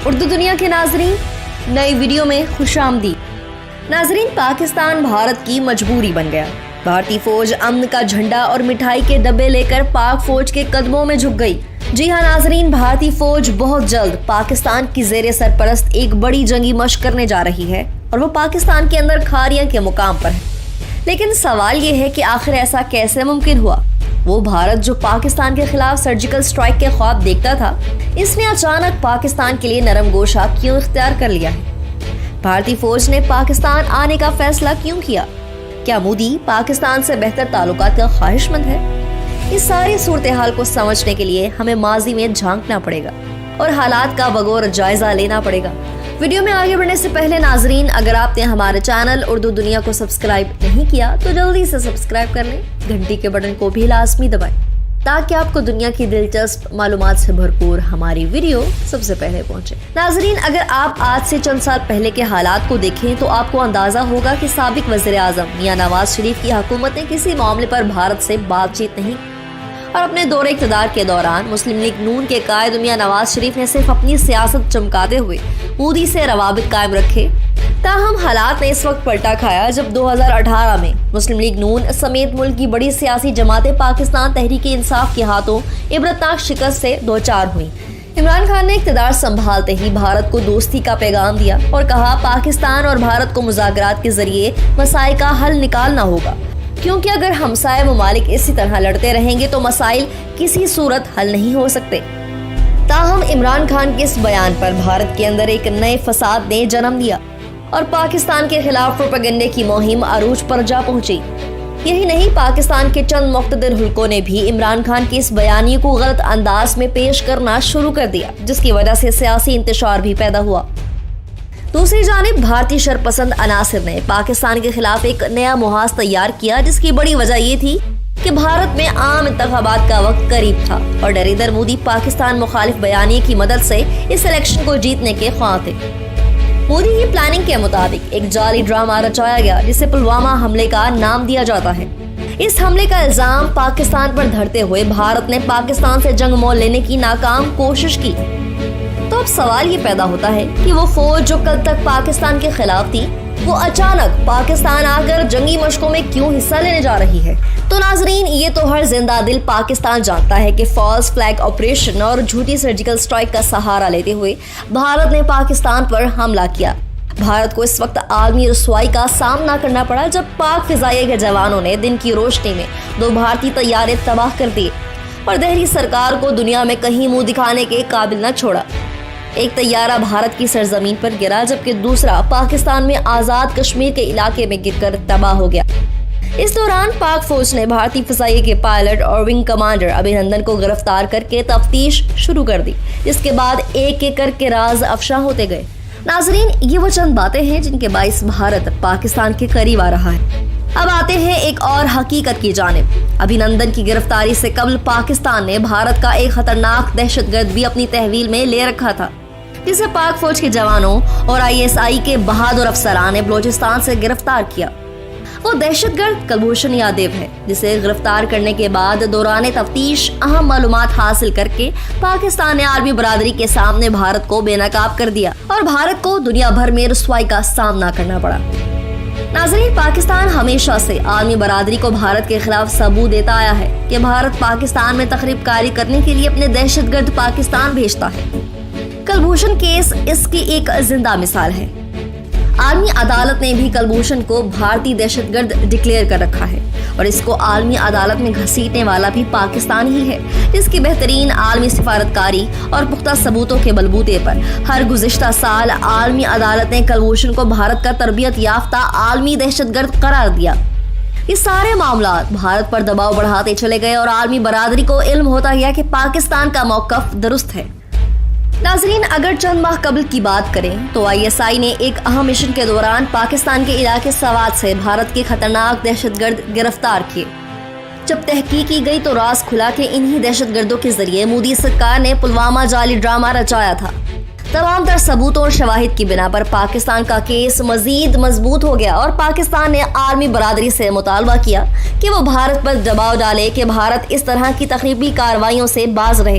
اردو دنیا کے ناظرین، نئی ویڈیو میں خوش آمدید۔ ناظرین، پاکستان بھارت کی مجبوری بن گیا۔ بھارتی فوج امن کا جھنڈا اور مٹھائی کے ڈبے لے کر پاک فوج کے قدموں میں جھک گئی۔ جی ہاں ناظرین، بھارتی فوج بہت جلد پاکستان کی زیر سرپرست ایک بڑی جنگی مشق کرنے جا رہی ہے اور وہ پاکستان کے اندر کھاریاں کے مقام پر ہے۔ لیکن سوال یہ ہے کہ آخر ایسا کیسے ممکن ہوا؟ وہ بھارت جو پاکستان کے خلاف سرجیکل سٹرائک کے خواب دیکھتا تھا، اس نے اچانک پاکستان کے لیے نرم گوشہ کیوں اختیار کر لیا ہے؟ بھارتی فوج نے پاکستان آنے کا فیصلہ کیوں کیا؟ کیا مودی پاکستان سے بہتر تعلقات کا خواہش مند ہے؟ اس ساری صورتحال کو سمجھنے کے لیے ہمیں ماضی میں جھانکنا پڑے گا اور حالات کا بغور جائزہ لینا پڑے گا۔ ویڈیو میں آگے بڑھنے سے پہلے ناظرین، اگر آپ نے ہمارے چینل اردو دنیا کو سبسکرائب نہیں کیا تو جلدی سے سبسکرائب کر لیں، گھنٹی کے بٹن کو بھی لازمی دبائیں تاکہ آپ کو دنیا کی دلچسپ معلومات سے بھرپور ہماری ویڈیو سب سے پہلے پہنچے۔ ناظرین، اگر آپ آج سے چند سال پہلے کے حالات کو دیکھیں تو آپ کو اندازہ ہوگا کہ سابق وزیر اعظم میاں نواز شریف کی حکومت نے کسی معاملے پر بھارت سے بات چیت نہیں، اور اپنے دور اقتدار کے دوران مسلم لیگ نون کے قائد میاں نواز شریف نے صرف اپنی سیاست چمکاتے ہوئے مودی سے روابط قائم رکھے۔ تاہم حالات نے اس وقت پلٹا کھایا جب 2018 میں مسلم لیگ نون سمیت ملک کی بڑی سیاسی جماعتیں پاکستان تحریک انصاف کے ہاتھوں عبرتناک شکست سے دوچار ہوئیں۔ عمران خان نے اقتدار سنبھالتے ہی بھارت کو دوستی کا پیغام دیا اور کہا پاکستان اور بھارت کو مذاکرات کے ذریعے مسائل کا حل نکالنا ہوگا، کیونکہ اگر ہمسائے ممالک اسی طرح لڑتے رہیں گے تو مسائل کسی صورت حل نہیں ہو سکتے۔ تاہم عمران خان کے اس بیان پر بھارت کے اندر ایک نئے فساد نے جنم لیا اور پاکستان کے خلاف پروپیگنڈے کی مہم عروج پر جا پہنچی۔ یہی نہیں، پاکستان کے چند مقتدر حلقوں نے بھی عمران خان کی اس بیانیے کو غلط انداز میں پیش کرنا شروع کر دیا، جس کی وجہ سے سیاسی انتشار بھی پیدا ہوا۔ دوسری جانب بھارتی شرپسند عناصر نے پاکستان کے خلاف ایک نیا محاذ تیار کیا، جس کی بڑی وجہ یہ تھی کہ بھارت میں عام انتخابات کا وقت قریب تھا اور ڈریدر مودی پاکستان مخالف بیانیے کی مدد سے اس الیکشن کو جیتنے کے خواہاں تھے۔ مودی کی پلاننگ کے مطابق ایک جعلی ڈرامہ رچایا گیا جسے پلوامہ حملے کا نام دیا جاتا ہے۔ اس حملے کا الزام پاکستان پر دھرتے ہوئے بھارت نے پاکستان سے جنگ مول لینے کی ناکام کوشش کی۔ تو اب سوال یہ پیدا ہوتا ہے کہ وہ فوج جو کل تک پاکستان کے خلاف تھی، وہ اچانک پاکستان آ کر جنگی مشقوں میں کیوں حصہ لینے جا رہی ہے؟ تو ناظرین، یہ تو ہر زندہ دل پاکستان جانتا ہے کہ فالس فلیگ آپریشن اور جھوٹی سرجیکل سٹرائک کا سہارا لیتے ہوئے بھارت نے پاکستان پر حملہ کیا۔ بھارت کو اس وقت عالمی رسوائی کا سامنا کرنا پڑا جب پاک فضائیہ کے جوانوں نے دن کی روشنی میں 2 بھارتی طیارے تباہ کر دیے اور دہلی سرکار کو دنیا میں کہیں منہ دکھانے کے قابل نہ چھوڑا۔ ایک طیارہ بھارت کی سرزمین پر گرا جبکہ دوسرا پاکستان میں آزاد کشمیر کے علاقے میں گر کر تباہ ہو گیا۔ اس دوران پاک فوج نے بھارتی فضائیہ کے پائلٹ اور ونگ کمانڈر ابھینندن کو گرفتار کر کے تفتیش شروع کر دی، جس کے بعد ایک ایک کر کے راز افشا ہوتے گئے۔ ناظرین، یہ وہ چند باتیں ہیں جن کے باعث بھارت پاکستان کے قریب آ رہا ہے۔ اب آتے ہیں ایک اور حقیقت کی جانب۔ ابھینندن کی گرفتاری سے قبل پاکستان نے بھارت کا ایک خطرناک دہشت گرد بھی اپنی تحویل میں لے رکھا تھا، جسے پاک فوج کے جوانوں اور ISI کے بہادر افسران نے بلوچستان سے گرفتار کیا۔ وہ دہشت گرد کلبھوشن یادیو ہے، جسے گرفتار کرنے کے بعد دوران تفتیش اہم معلومات حاصل کر کے پاکستان نے عالمی برادری کے سامنے بھارت کو بے نقاب کر دیا اور بھارت کو دنیا بھر میں رسوائی کا سامنا کرنا پڑا۔ ناظرین، پاکستان ہمیشہ سے عالمی برادری کو بھارت کے خلاف ثبوت دیتا آیا ہے کہ بھارت پاکستان میں تخریب کاری کرنے کے لیے اپنے دہشت گرد پاکستان بھیجتا ہے۔ کلبھوشن کیس اس کی ایک زندہ مثال ہے۔ عالمی عدالت نے بھی کلبھوشن کو بھارتی دہشت گرد ڈکلیئر کر رکھا ہے اور اس کو عالمی عدالت میں گھسیٹنے والا بھی پاکستان ہی ہے، جس کی بہترین عالمی سفارتکاری اور پختہ ثبوتوں کے بلبوتے پر ہر گزشتہ سال عالمی عدالت نے کلبھوشن کو بھارت کا تربیت یافتہ عالمی دہشت گرد قرار دیا۔ یہ سارے معاملات بھارت پر دباؤ بڑھاتے چلے گئے اور عالمی برادری کو علم ہوتا گیا کہ پاکستان کا موقف درست ہے۔ ناظرین، اگر چند ماہ قبل کی بات کریں تو ISI نے ایک اہم مشن کے دوران پاکستان کے علاقے سوات سے بھارت کے خطرناک دہشت گرد گرفتار کیے۔ جب تحقیق کی گئی تو راز کھلا کہ انہی دہشت گردوں کے ذریعے مودی سرکار نے پلوامہ جعلی ڈرامہ رچایا تھا۔ تمام تر ثبوتوں اور شواہد کی بنا پر پاکستان کا کیس مزید مضبوط ہو گیا اور پاکستان نے عالمی برادری سے مطالبہ کیا کہ وہ بھارت پر دباؤ ڈالے کہ بھارت اس طرح کی تخریبی کارروائیوں سے باز رہے۔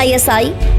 ISI,